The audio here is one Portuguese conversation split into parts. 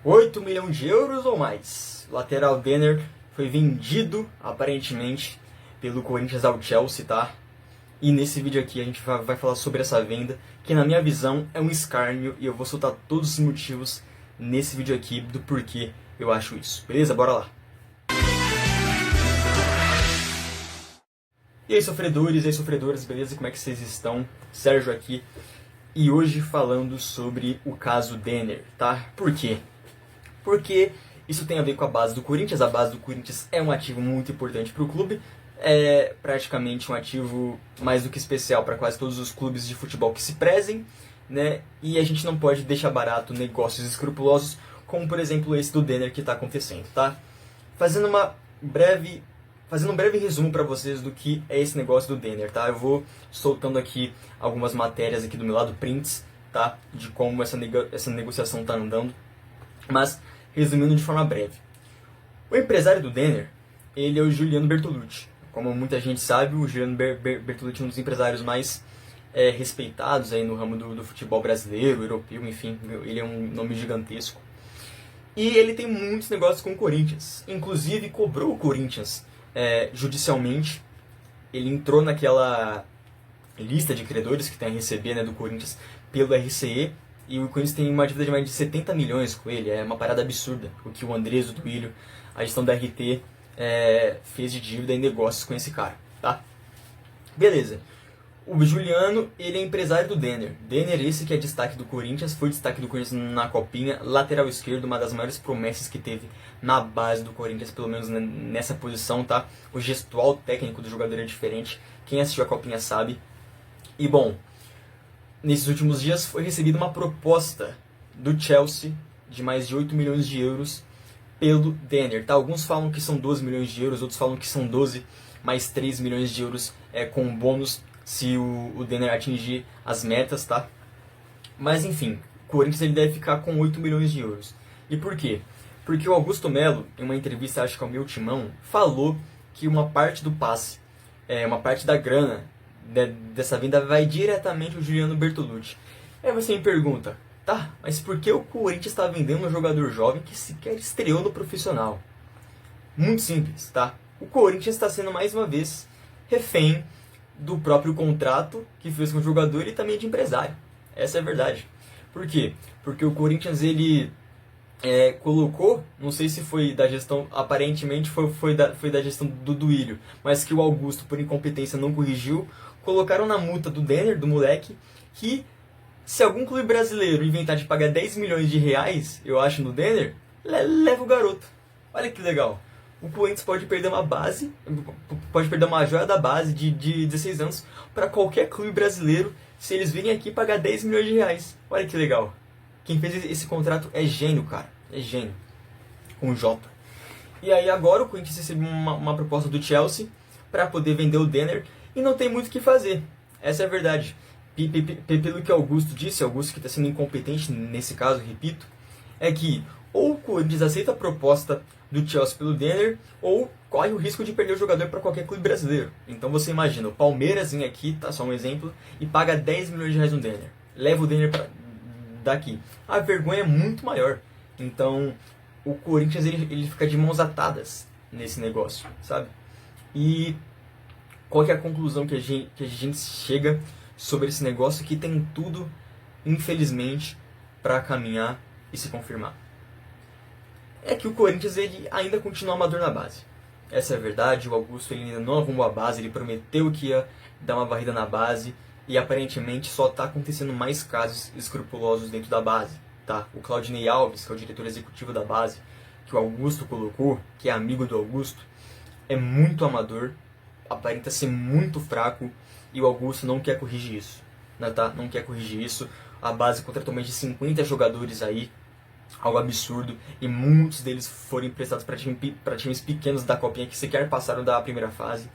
8 milhões de euros ou mais. O lateral Denner foi vendido, aparentemente, pelo Corinthians ao Chelsea, tá? E nesse vídeo aqui a gente vai falar sobre essa venda, que na minha visão é um escárnio, e eu vou soltar todos os motivos nesse vídeo aqui do porquê eu acho isso. Beleza? Bora lá! E aí, sofredores, beleza? Como é que vocês estão? Sérgio aqui. E hoje falando sobre o caso Denner, tá? Por quê? Porque isso tem a ver com a base do Corinthians. A base do Corinthians é um ativo muito importante para o clube. É praticamente um ativo mais do que especial para quase todos os clubes de futebol que se prezem, né? E a gente não pode deixar barato negócios escrupulosos, como por exemplo esse do Denner que está acontecendo, tá? Fazendo um breve resumo para vocês do que é esse negócio do Denner, tá? Eu vou soltando aqui algumas matérias aqui do meu lado, prints, tá? De como essa negociação está andando. Mas, resumindo de forma breve. O empresário do Denner, ele é o Juliano Bertolucci. Como muita gente sabe, o Juliano Bertolucci é um dos empresários mais respeitados aí no ramo do futebol brasileiro, europeu, enfim. Ele é um nome gigantesco. E ele tem muitos negócios com o Corinthians. Inclusive, cobrou o Corinthians judicialmente. Ele entrou naquela lista de credores que tem a receber, né, do Corinthians pelo RCE. E o Corinthians tem uma dívida de mais de 70 milhões com ele. É uma parada absurda o que o Andrés, o Duílio, a gestão da RT fez de dívida e negócios com esse cara, tá? Beleza. O Juliano, ele é empresário do Denner. Denner, esse que é destaque do Corinthians, foi destaque do Corinthians na Copinha, lateral esquerdo, uma das maiores promessas que teve na base do Corinthians, pelo menos nessa posição, tá? O gestual técnico do jogador é diferente, quem assistiu a Copinha sabe. E bom, nesses últimos dias foi recebida uma proposta do Chelsea de mais de 8 milhões de euros pelo Denner, tá? Alguns falam que são 12 milhões de euros, outros falam que são 12 mais 3 milhões de euros com bônus se o Denner atingir as metas, tá? Mas enfim, o Corinthians ele deve ficar com 8 milhões de euros. E por quê? Porque o Augusto Melo, em uma entrevista, acho que ao Meu Timão, falou que uma parte do passe, uma parte da grana dessa venda vai diretamente ao Juliano Bertolucci. Aí você me pergunta, tá, mas por que o Corinthians está vendendo um jogador jovem que sequer estreou no profissional? Muito simples, tá? O Corinthians está sendo mais uma vez refém do próprio contrato que fez com o jogador e também de empresário. Essa é a verdade. Por quê? Porque o Corinthians ele colocou, não sei se foi da gestão, aparentemente foi da gestão do Duílio, mas que o Augusto, por incompetência, não corrigiu, colocaram na multa do Denner, do moleque, que se algum clube brasileiro inventar de pagar 10 milhões de reais, eu acho, no Denner, leva o garoto. Olha que legal. O Corinthians pode perder uma base, pode perder uma joia da base de 16 anos para qualquer clube brasileiro se eles virem aqui pagar 10 milhões de reais. Olha que legal. Quem fez esse contrato é gênio, cara. É gênio. Com J. E aí agora o Corinthians recebeu uma proposta do Chelsea para poder vender o Denner e não tem muito o que fazer. Essa é a verdade. Pelo que Augusto disse, Augusto que está sendo incompetente nesse caso, repito, é que ou o Corinthians aceita a proposta do Chelsea pelo Denner, ou corre o risco de perder o jogador para qualquer clube brasileiro. Então você imagina, o Palmeiras vem aqui, tá, só um exemplo, e paga 10 milhões de reais no Denner. Leva o Denner daqui. A vergonha é muito maior. Então o Corinthians ele fica de mãos atadas nesse negócio, sabe? E qual que é a conclusão que a gente chega sobre esse negócio que tem tudo, infelizmente, para caminhar e se confirmar? É que o Corinthians ele ainda continua amador na base. Essa é a verdade. O Augusto ele ainda não arrumou a base, ele prometeu que ia dar uma varrida na base e aparentemente só está acontecendo mais casos escrupulosos dentro da base, tá? O Claudinei Alves, que é o diretor executivo da base, que o Augusto colocou, que é amigo do Augusto, é muito amador, aparenta ser muito fraco e o Augusto não quer corrigir isso, né, tá? Não quer corrigir isso. A base contratou mais de 50 jogadores aí, algo absurdo, e muitos deles foram emprestados para times pequenos da Copinha que sequer passaram da primeira fase.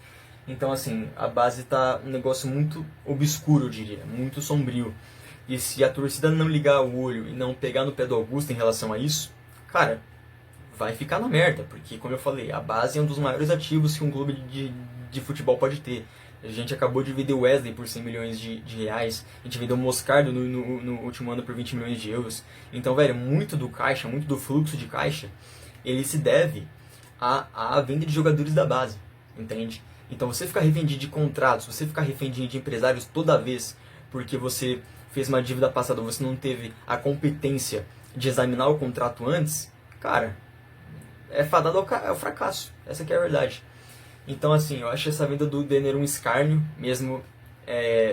Então assim, a base tá um negócio muito obscuro, eu diria, muito sombrio. E se a torcida não ligar o olho e não pegar no pé do Augusto em relação a isso, cara, vai ficar na merda, porque como eu falei, a base é um dos maiores ativos que um clube de futebol pode ter. A gente acabou de vender o Wesley por 100 milhões de reais. A gente vendeu o Moscardo no último ano por 20 milhões de euros. Então, velho, muito do caixa, muito do fluxo de caixa, ele se deve à venda de jogadores da base, entende? Então, você ficar refém de contratos, você ficar refém de empresários toda vez porque você fez uma dívida passada, você não teve a competência de examinar o contrato antes, cara, é fadado ao fracasso. Essa que é a verdade. Então, assim, eu acho essa venda do Denner um escárnio, mesmo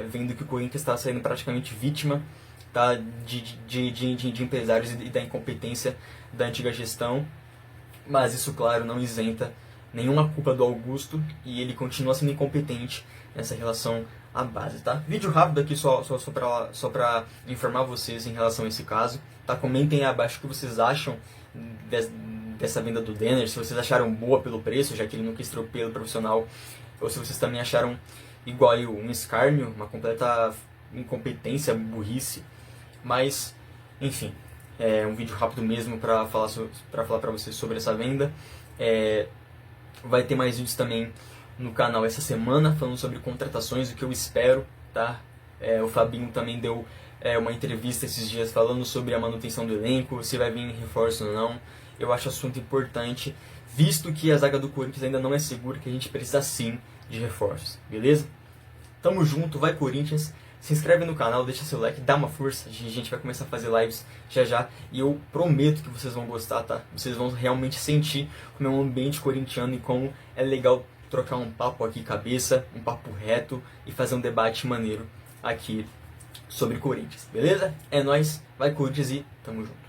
vendo que o Corinthians está saindo praticamente vítima, tá, de empresários e da incompetência da antiga gestão. Mas isso, claro, não isenta nenhuma culpa do Augusto e ele continua sendo incompetente nessa relação à base, tá? Vídeo rápido aqui só pra informar vocês em relação a esse caso, tá? Comentem aí abaixo o que vocês acham dessa venda do Denner, se vocês acharam boa pelo preço, já que ele não quis tropeiro profissional, ou se vocês também acharam igual aí um escárnio, uma completa incompetência, burrice. Mas, enfim, é um vídeo rápido mesmo para falar para vocês sobre essa venda. Vai ter mais vídeos também no canal essa semana, falando sobre contratações, o que eu espero, tá? O Fabinho também deu uma entrevista esses dias falando sobre a manutenção do elenco, se vai vir reforço ou não. Eu acho assunto importante, visto que a zaga do Corinthians ainda não é segura, que a gente precisa sim de reforços, beleza? Tamo junto, vai Corinthians, se inscreve no canal, deixa seu like, dá uma força, a gente vai começar a fazer lives já já, e eu prometo que vocês vão gostar, tá? Vocês vão realmente sentir como é um ambiente corintiano e como é legal trocar um papo aqui cabeça, um papo reto e fazer um debate maneiro aqui sobre Corinthians, beleza? É nóis, vai Corinthians e tamo junto.